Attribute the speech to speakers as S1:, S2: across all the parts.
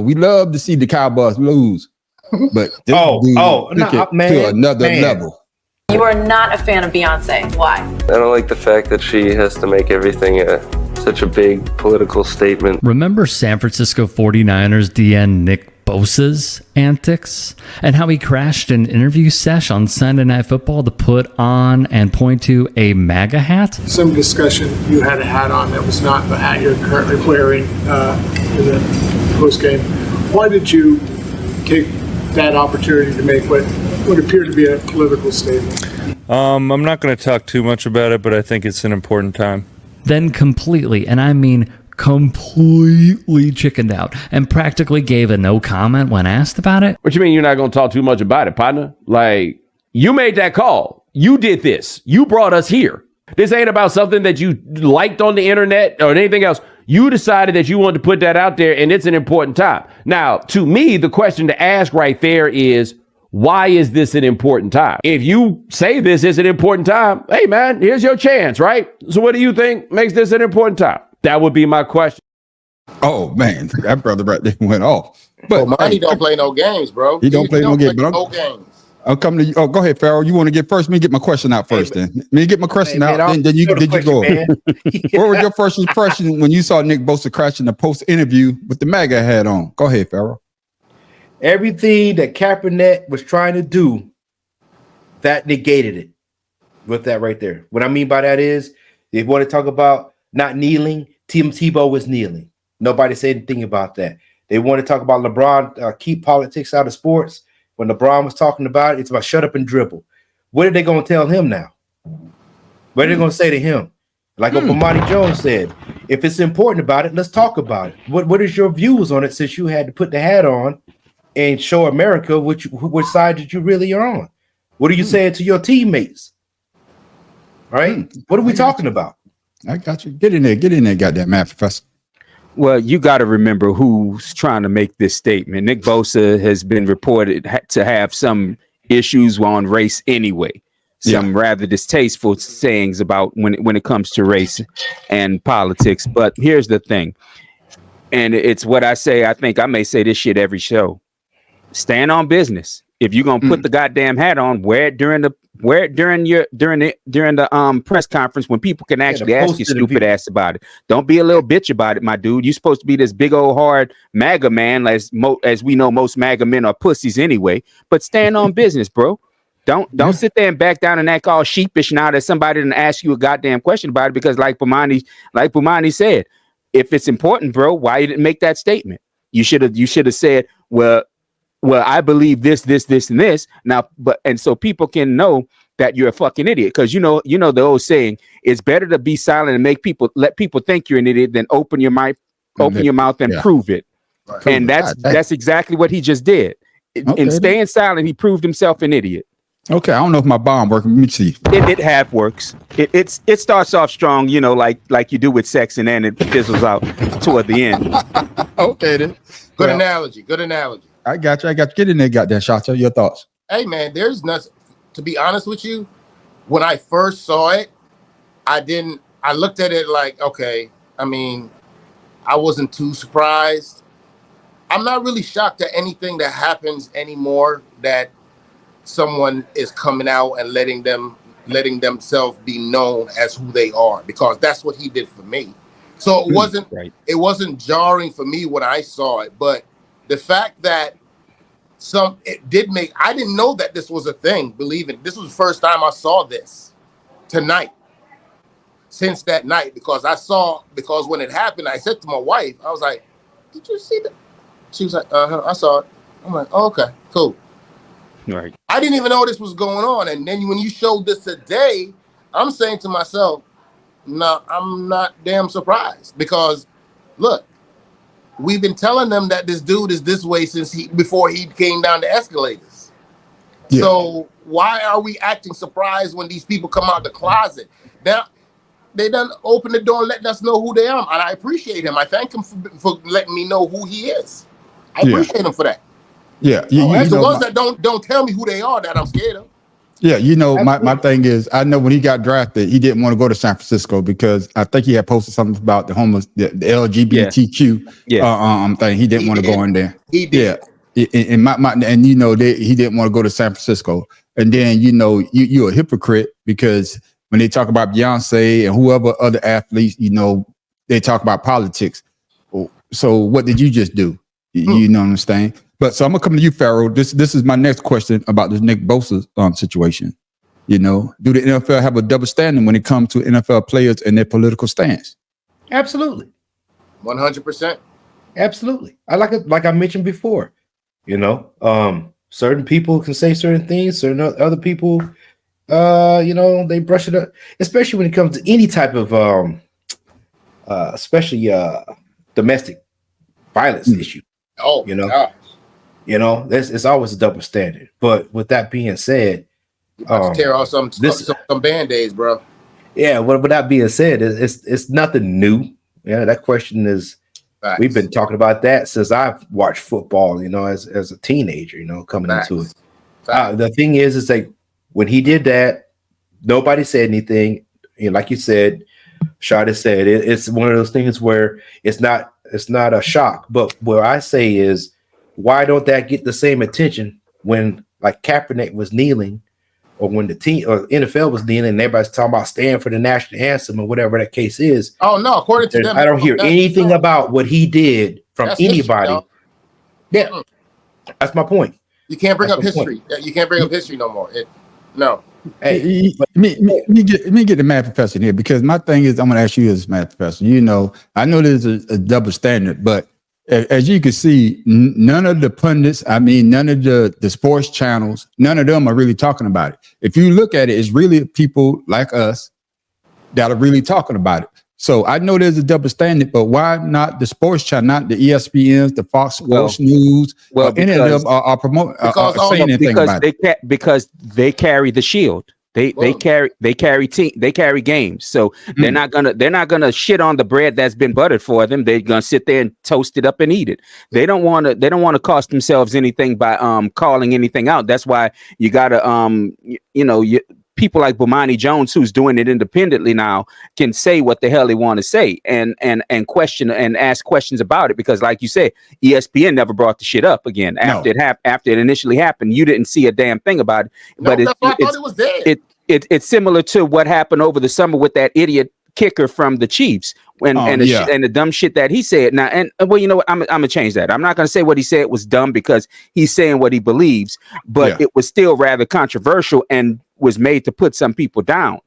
S1: We love to see the Cowboys lose, but this to another level.
S2: You are not a fan of Beyonce. Why?
S3: I don't like the fact that she has to make everything such a big political statement.
S4: Remember San Francisco 49ers DN Nick Bosa's antics and how he crashed an interview sesh on Sunday Night Football to put on and point to a MAGA hat?
S5: Some discussion, you had a hat on that was not the hat you're currently wearing in the post game. Why did you take that opportunity to make what would appear to be a political statement?
S6: I'm not going to talk too much about it, but I think it's an important time.
S4: Then completely, and I mean completely chickened out and practically gave a no comment when asked about it.
S7: What you mean you're not going to talk too much about it, partner? Like, you made that call. You did this. You brought us here. This ain't about something that you liked on the internet or anything else. You decided that you wanted to put that out there, and it's an important time. Now, to me, the question to ask right there is, why is this an important time? If you say this is an important time, hey, man, here's your chance, right? So what do you think makes this an important time? That would be my question.
S1: Oh, man, that brother right there went off. But
S8: Monty don't play no games, bro.
S1: He don't play no games.
S8: Games.
S1: I'm coming to you. Oh, go ahead, Farrell. You want to get first? Let me get my question out first, then. Let me get my question out, then you go. What was your first impression when you saw Nick Bosa crash in the post-interview with the MAGA hat on? Go ahead, Farrell.
S9: Everything that Kaepernick was trying to do, that negated it with that right there. What I mean by that is, they want to talk about not kneeling. Tim Tebow was kneeling. Nobody said anything about that. They want to talk about LeBron, keep politics out of sports. When LeBron was talking about it, it's about shut up and dribble. What are they going to tell him now? What are they going to say to him? Like Bomani Jones said, if it's important about it, let's talk about it. What is your views on it since you had to put the hat on and show America which side that you really are on? What are you saying to your teammates? All right? What are we talking about?
S1: I got you. Get in there, goddamn math professor.
S10: Well, you got to remember who's trying to make this statement. Nick Bosa has been reported to have some issues on race anyway. Some rather distasteful sayings about when it comes to race and politics. But here's the thing, and it's what I say. I think I may say this shit every show. Stand on business. If you're gonna put the goddamn hat on, wear it during the press conference when people can actually ask you stupid ass about it. Don't be a little bitch about it, my dude. You're supposed to be this big old hard MAGA man, as we know most MAGA men are pussies anyway. But stand on business, bro. Don't sit there and back down and act all sheepish now that somebody didn't ask you a goddamn question about it. Because like Bomani said, if it's important, bro, why you didn't make that statement? You should have said, well, I believe this, and this now, and so people can know that you're a fucking idiot. Because you know the old saying, it's better to be silent and let people think you're an idiot than open your mouth and prove it. Right. And that's exactly what he just did. In staying silent, he proved himself an idiot.
S1: Okay, I don't know if my bomb working. Let me see.
S10: It half works. It starts off strong, like you do with sex, and then it fizzles out toward the end.
S1: Okay, then.
S8: Good analogy.
S1: I got you. Get in there, goddamn Shotto. Your thoughts?
S8: Hey, man, there's nothing. To be honest with you, when I first saw it, I looked at it like, okay. I mean, I wasn't too surprised. I'm not really shocked at anything that happens anymore that someone is coming out and letting themselves be known as who they are, because that's what he did for me. So it wasn't jarring for me when I saw it, but the fact that it did make, I didn't know that this was a thing. Believe it, this was the first time I saw this tonight. Since that night, because when it happened, I said to my wife, I was like, "Did you see that?" She was like, I saw it. I'm like, oh, okay, cool.
S10: Right.
S8: I didn't even know this was going on. And then when you showed this today, I'm saying to myself, no, I'm not damn surprised, because look, we've been telling them that this dude is this way before he came down the escalators. Yeah. So why are we acting surprised when these people come out the closet? Now, they done open the door and letting us know who they are. And I appreciate him. I thank him for letting me know who he is. I appreciate him for that.
S1: Yeah.
S8: It's the ones that don't tell me who they are that I'm scared of.
S1: Yeah, you know, my thing is, I know when he got drafted, he didn't want to go to San Francisco because I think he had posted something about the LGBTQ thing. He didn't want to go in there.
S8: He did.
S1: Yeah, and you know, he didn't want to go to San Francisco. And then you know, you're a hypocrite because when they talk about Beyonce and whoever other athletes, you know, they talk about politics. So what did you just do? You know what I'm saying? But so I'm gonna come to you, Pharaoh. This is my next question about this Nick Bosa situation. You know, do the NFL have a double standard when it comes to NFL players and their political stance?
S9: Absolutely,
S8: 100%.
S9: Absolutely. I like I mentioned before. You know, certain people can say certain things. Certain other people, you know, they brush it up. Especially when it comes to any type of, especially domestic violence issue.
S8: Oh,
S9: you know.
S8: God.
S9: You know, it's always a double standard. But with that being said,
S8: to tear off some band-aids, bro.
S9: Yeah, with that being said, it's nothing new. Yeah, that question is facts. We've been talking about that since I've watched football, you know, as a teenager, you know, coming facts. Into it. The thing is like when he did that, nobody said anything. You know, like you said, Shada said, it's one of those things where it's not a shock. But what I say is, why don't that get the same attention when like Kaepernick was kneeling, or when the team or NFL was kneeling and everybody's talking about staying for the national anthem or whatever that case is?
S8: Oh no, according to them,
S9: I don't hear anything about what he did from anybody. History, yeah, that's my point.
S8: You can't bring up history. You can't bring up history no more. No.
S1: Hey, me get the math professor here, because my thing is, I'm going to ask you as math professor. You know, I know there's a double standard, but as you can see, none of the pundits, I mean, none of the sports channels, none of them are really talking about it. If you look at it, it's really people like us that are really talking about it. So I know there's a double standard, but why not the sports channel, not the ESPNs, the Fox Sports News? Well, any of them are promoting, saying anything about it.
S10: Because they carry the shield. They carry games. So they're not gonna shit on the bread that's been buttered for them. They're gonna sit there and toast it up and eat it. They don't want to cost themselves anything by calling anything out. That's why you gotta people like Bomani Jones, who's doing it independently now, can say what the hell they want to say and question and ask questions about it, because like you said, ESPN never brought the shit up again after it initially happened. You didn't see a damn thing about it.
S8: No, but I thought it was dead.
S10: It's similar to what happened over the summer with that idiot kicker from the Chiefs and the dumb shit that he said. Now, and well, you know what? I'm gonna change that. I'm not gonna say what he said was dumb, because he's saying what he believes, but it was still rather controversial and was made to put some people down.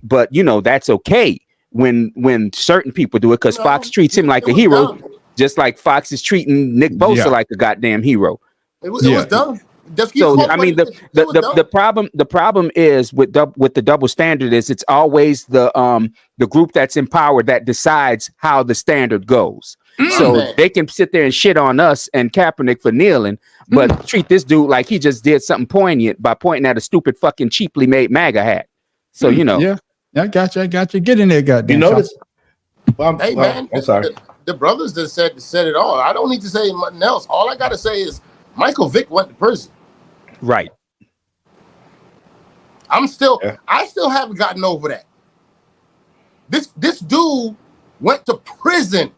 S10: But you know, that's okay when certain people do it, because Fox treats him like a hero, just like Fox is treating Nick Bosa like a goddamn hero.
S8: It was dumb.
S10: So I mean, the problem is with the double standard is it's always the group that's in power that decides how the standard goes. So they can sit there and shit on us and Kaepernick for kneeling, but treat this dude like he just did something poignant by pointing at a stupid fucking cheaply made MAGA hat. So you know,
S1: yeah, I got you. Get in there, goddamn.
S9: You notice?
S8: Hey man,
S9: I'm sorry.
S8: The brothers that said it all. I don't need to say nothing else. All I gotta say is Michael Vick went to prison.
S10: Right.
S8: I still haven't gotten over that. This dude went to prison.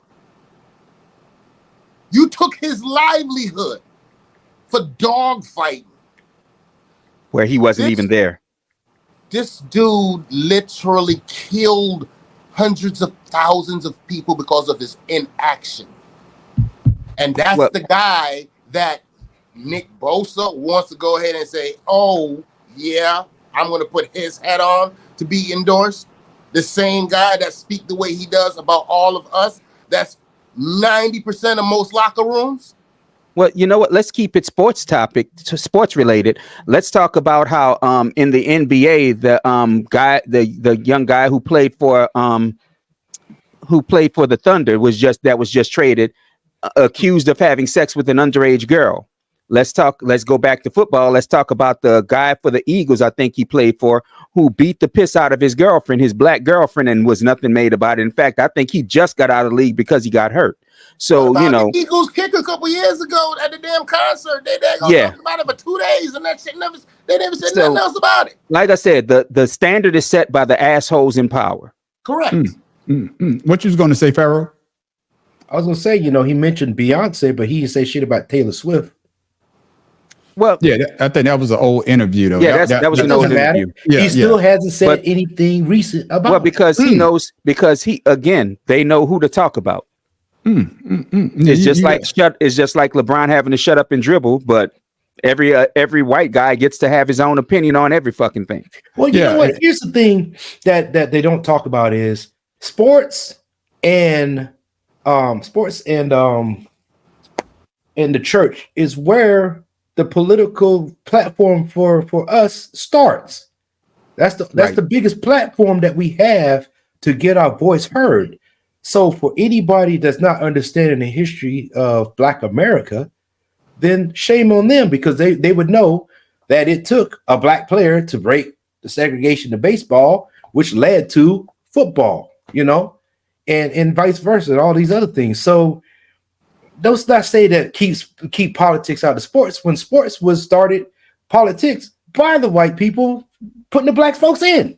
S8: You took his livelihood for dog fighting.
S10: Where he wasn't even there.
S8: This dude literally killed hundreds of thousands of people because of his inaction. And that's the guy that Nick Bosa wants to go ahead and say, oh, yeah, I'm going to put his hat on to be endorsed. The same guy that speaks the way he does about all of us. That's 90% of most locker rooms.
S10: Well, you know what? Let's keep it sports related. Let's talk about how in the NBA, the young guy who played for the Thunder was just traded, accused of having sex with an underage girl. let's go back to football. Let's talk about the guy for the Eagles I think he played for, who beat the piss out of his girlfriend, his black girlfriend, and was nothing made about it. In fact, I think he just got out of the league because he got hurt. So,
S8: the Eagles kick a couple years ago at the damn concert. They talked about it for 2 days, and that shit they never said nothing else about it.
S10: Like I said, the standard is set by the assholes in power.
S8: Correct.
S1: What you was going to say, Pharaoh?
S9: I was going to say, he mentioned Beyonce, but he didn't say shit about Taylor Swift.
S10: Well,
S1: yeah, I think that was an old interview, though.
S10: Yeah, that was an old interview.
S9: He still hasn't said anything recent about.
S10: Well, because he knows, they know who to talk about. It's just like LeBron having to shut up and dribble, but every white guy gets to have his own opinion on every fucking thing.
S9: Well, you know what? Here's the thing that they don't talk about is sports and the church is where the political platform for us starts. That's the biggest platform that we have to get our voice heard. So for anybody that's not understanding the history of Black America, then shame on them, because they would know that it took a black player to break the segregation of baseball, which led to football, and vice versa, and all these other things. So don't not say that keep politics out of sports. When sports was started, politics by the white people putting the black folks in.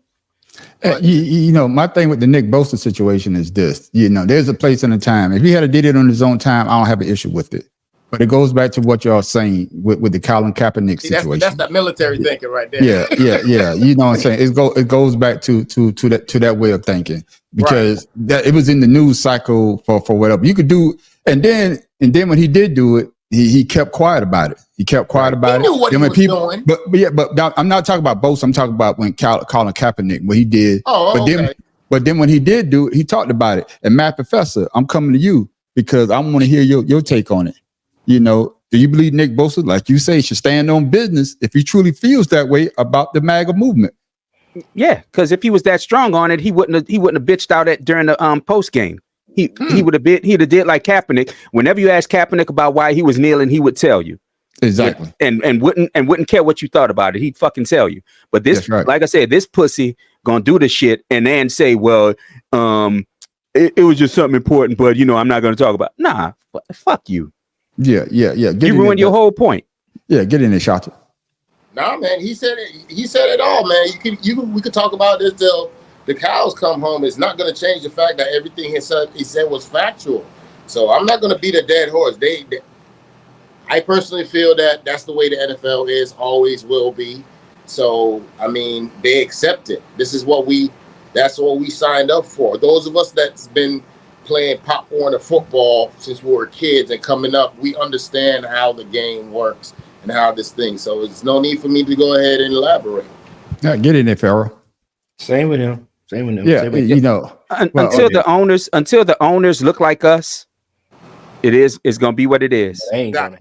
S1: My thing with the Nick Bosa situation is this. There's a place and a time. If he had did it on his own time, I don't have an issue with it. But it goes back to what y'all saying with the Colin Kaepernick situation.
S8: That's that military thinking right there.
S1: Yeah. You know what I'm saying? It goes back to that way of thinking, because that it was in the news cycle for whatever you could do. And then when he did do it, he kept quiet about it. He kept quiet about it.
S8: He knew what he was doing.
S1: But I'm not talking about Bosa. I'm talking about when Colin Kaepernick, what he did. But then when he did do it, he talked about it. And Matt Professor, I'm coming to you because I want to hear your take on it. Do you believe Nick Bosa, like you say, should stand on business if he truly feels that way about the MAGA movement?
S10: Yeah, because if he was that strong on it, he wouldn't have bitched out during the post game. He'd have did like Kaepernick. Whenever you ask Kaepernick about why he was kneeling, he would tell you.
S1: Exactly.
S10: And wouldn't care what you thought about it. He'd fucking tell you. But this, like I said, this pussy gonna do the shit and then say, well, it was just something important, but I'm not gonna talk about it. Nah, fuck you.
S1: Yeah.
S10: You ruined your whole point.
S1: Yeah, get in there, Shota.
S8: Nah, man, he said it all, man. We could talk about this till the cows come home. It's not going to change the fact that everything he said was factual. So I'm not going to beat a dead horse. I personally feel that that's the way the NFL is, always will be. So I mean, they accept it. That's what we signed up for. Those of us that's been playing popcorn or football since we were kids and coming up, we understand how the game works and how this thing. So it's no need for me to go ahead and elaborate.
S1: Yeah, get in there, Pharaoh.
S9: Same with him.
S1: Yeah,
S10: until the owners look like us, it's gonna be what it is.
S9: Ain't gonna happen.